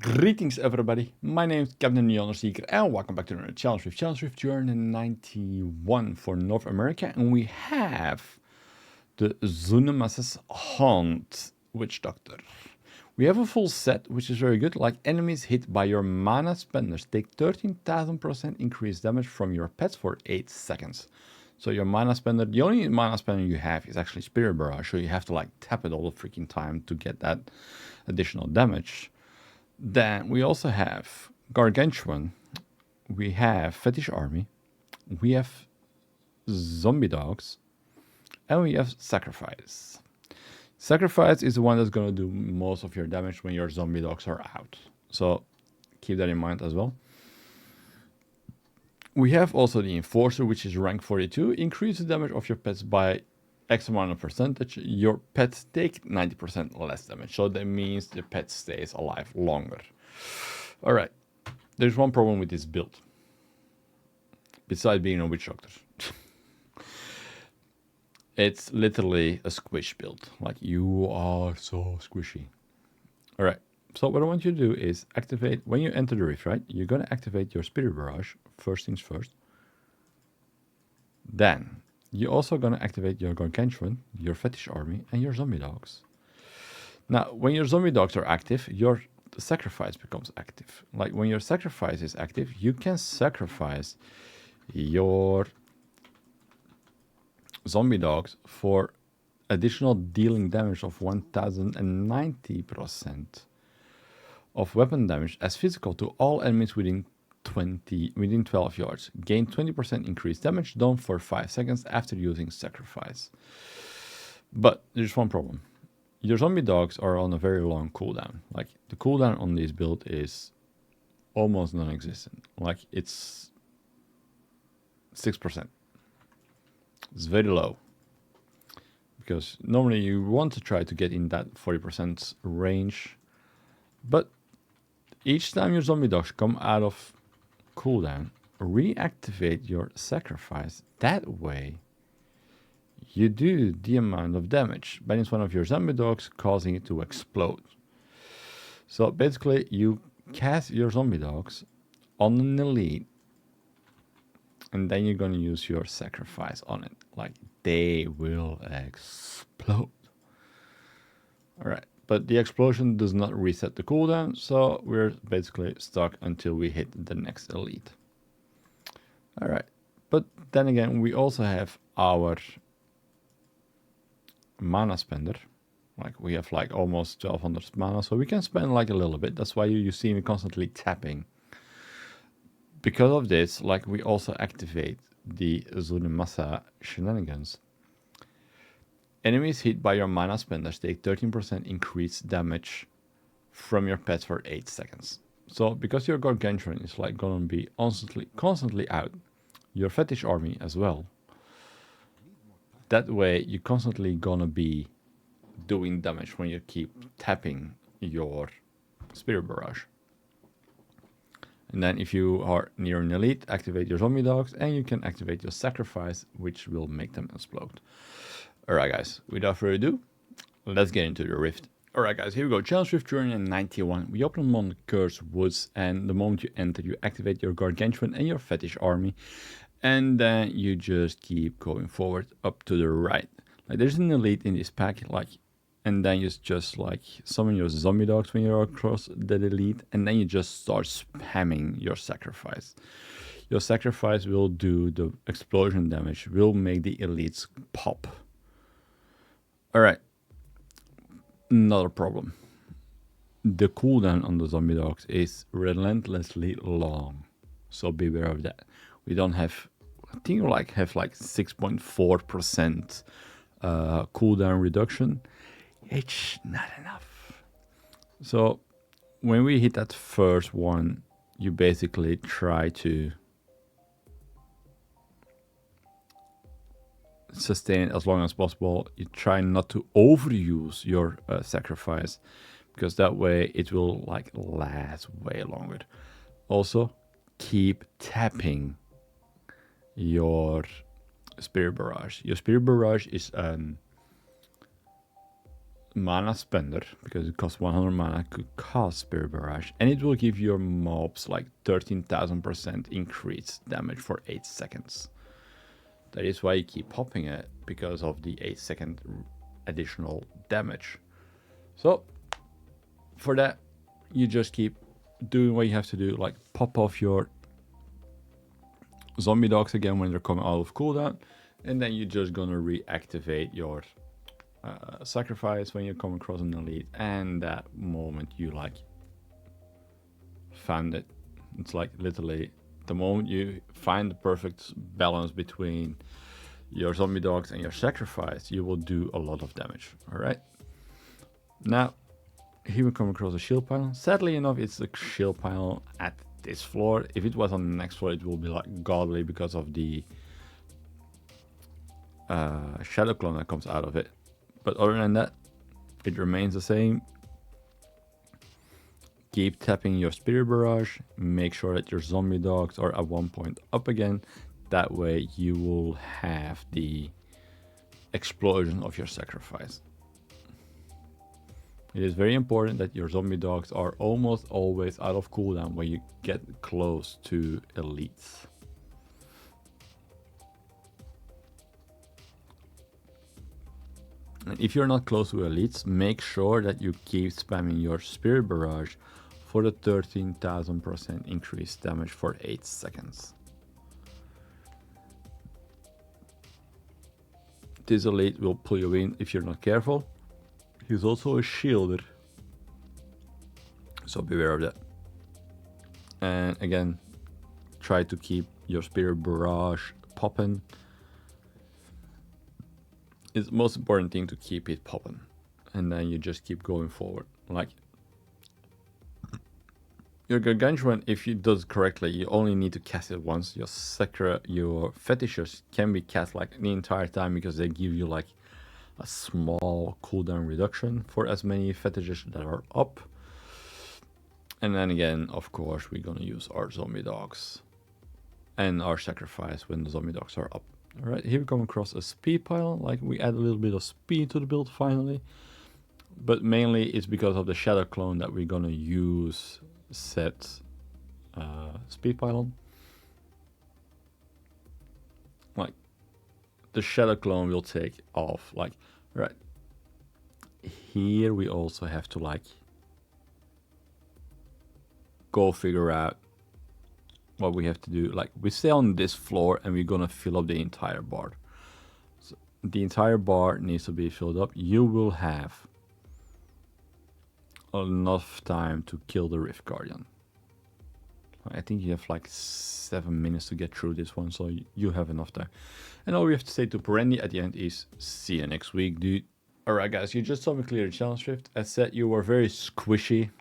Greetings everybody, my name is Captain HonorSeeker and welcome back to another Challenge Rift Journey 91 for North America, and we have the Zunimassa's Haunt Witch Doctor. We have a full set, which is very good, like enemies hit by your mana spenders take 13,000% increased damage from your pets for 8 seconds. So your mana spender, the only mana spender you have is actually Spirit Barrage, so you have to like tap it all the freaking time to get that additional damage. Then we also have Gargantuan, we have Fetish Army, we have Zombie Dogs, and we have Sacrifice. Sacrifice is the one that's going to do most of your damage when your Zombie Dogs are out. So keep that in mind as well. We have also the Enforcer, which is rank 42. Increase the damage of your pets by X amount of percentage. Your pets take 90% less damage. So that means the pet stays alive longer. Alright. There's one problem with this build. Besides being a witch doctor. It's literally a squish build. Like, you are so squishy. Alright. So what I want you to do is activate, when you enter the rift, right? You're going to activate your Spirit Barrage, first things first. Then, you're also going to activate your Gargantuan, your Fetish Army, and your Zombie Dogs. Now, when your Zombie Dogs are active, your Sacrifice becomes active. Like, when your Sacrifice is active, you can sacrifice your Zombie Dogs for additional dealing damage of 1090%. Of weapon damage as physical to all enemies within 12 yards. Gain 20% increased damage done for 5 seconds after using Sacrifice. But there's one problem. Your Zombie Dogs are on a very long cooldown. Like, the cooldown on this build is almost non-existent. Like, it's 6%. It's very low. Because normally you want to try to get in that 40% range. But each time your Zombie Dogs come out of cooldown, reactivate your Sacrifice. That way, you do the amount of damage. Banish one of your Zombie Dogs, causing it to explode. So basically, you cast your Zombie Dogs on an elite, and then you're going to use your Sacrifice on it. Like, they will explode. Alright. But the explosion does not reset the cooldown, so we're basically stuck until we hit the next elite. Alright, but then again, we also have our mana spender. Like, we have like almost 1200 mana, so we can spend like a little bit. That's why you see me constantly tapping. Because of this, like, we also activate the Zunimassa shenanigans. Enemies hit by your mana spenders take 13% increased damage from your pets for 8 seconds. So because your Gargantuan is like gonna be constantly out, your Fetish Army as well. That way you're constantly gonna be doing damage when you keep tapping your Spirit Barrage. And then if you are near an elite, activate your Zombie Dogs, and you can activate your Sacrifice, which will make them explode. Alright guys, without further ado, let's get into the rift. Alright guys, here we go. Challenge Rift Journey 91. We open them on the Cursed Woods, and the moment you enter, you activate your Gargantuan and your Fetish Army. And then you just keep going forward up to the right. Like, there's an elite in this pack, like, and then you just like summon your Zombie Dogs when you're across the elite, and then you just start spamming your Sacrifice. Your Sacrifice will do the explosion damage, will make the elites pop. Alright, another problem. The cooldown on the Zombie Dogs is relentlessly long, so beware of that. We don't have, I think we have like 6.4% cooldown reduction. It's not enough. So when we hit that first one, you basically try to sustain it as long as possible. You try not to overuse your Sacrifice, because that way it will like last way longer. Also, keep tapping your Spirit Barrage. Your Spirit Barrage is mana spender, because it costs 100 mana, could cast Spirit Barrage, and it will give your mobs like 13,000% increased damage for 8 seconds. That is why you keep popping it, because of the 8-second additional damage. So for that, you just keep doing what you have to do, like pop off your zombie dogs again when they're coming out of cooldown, and then you're just gonna reactivate your sacrifice when you come across an elite, and that moment you like found it. It's like literally the moment you find the perfect balance between your zombie dogs and your sacrifice, you will do a lot of damage. All right, now here we come across a shield pile. Sadly enough, it's a shield pile at this floor. If it was on the next floor, it will be like godly because of the shadow clone that comes out of it. But other than that, it remains the same. Keep tapping your Spirit Barrage. Make sure that your zombie dogs are at 1 point up again. That way you will have the explosion of your sacrifice. It is very important that your zombie dogs are almost always out of cooldown when you get close to elites. And if you're not close to elites, make sure that you keep spamming your Spirit Barrage for the 13,000% increased damage for 8 seconds. This elite will pull you in if you're not careful. He's also a shielder, so beware of that. And again, try to keep your Spirit Barrage popping. It's the most important thing to keep it popping, and then you just keep going forward. Like your Gargantuan, if you does correctly, you only need to cast it once. Your fetishes can be cast like the entire time, because they give you like a small cooldown reduction for as many fetishes that are up. And then again, of course, we're gonna use our zombie dogs and our sacrifice when the zombie dogs are up. All right, here we come across a speed pile. Like, we add a little bit of speed to the build finally, but mainly it's because of the shadow clone that we're gonna use set speed pile on. Like, the shadow clone will take off. Like, right here we also have to like go figure out what we have to do. Like, we stay on this floor and we're gonna fill up the entire bar. So the entire bar needs to be filled up. You will have enough time to kill the Rift Guardian. I think you have like 7 minutes to get through this one, so you have enough time. And all we have to say to Perenni at the end is, see you next week, dude. Alright guys, you just saw me clear the challenge rift. As said, you were very squishy,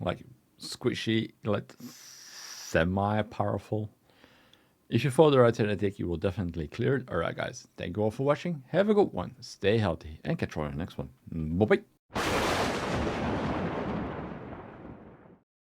like semi-powerful. If you follow the right tactic, you will definitely clear it. Alright guys, thank you all for watching. Have a good one, stay healthy, and catch you on the next one. Bye bye.